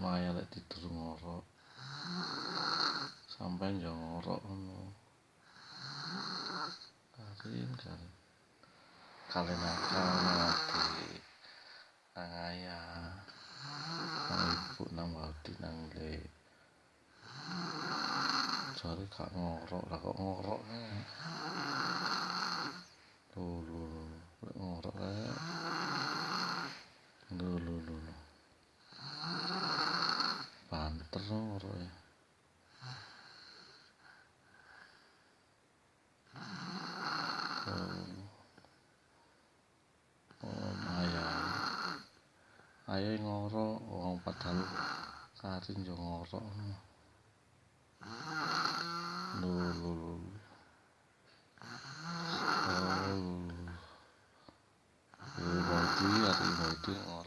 Maya lek tidur ngorok. Sampeyan yo ngorok ngono. Kan. Kalian nakal nanti nang ayah, nang ibu, nang wadi, nang le. Jare gak ngorok, lah kok ngorok lho. Lek ngorok lho. Banter ngorok ya. Ayah ngorok, wong padahal Karin yo ngorok. Lho. Wadi ngorok.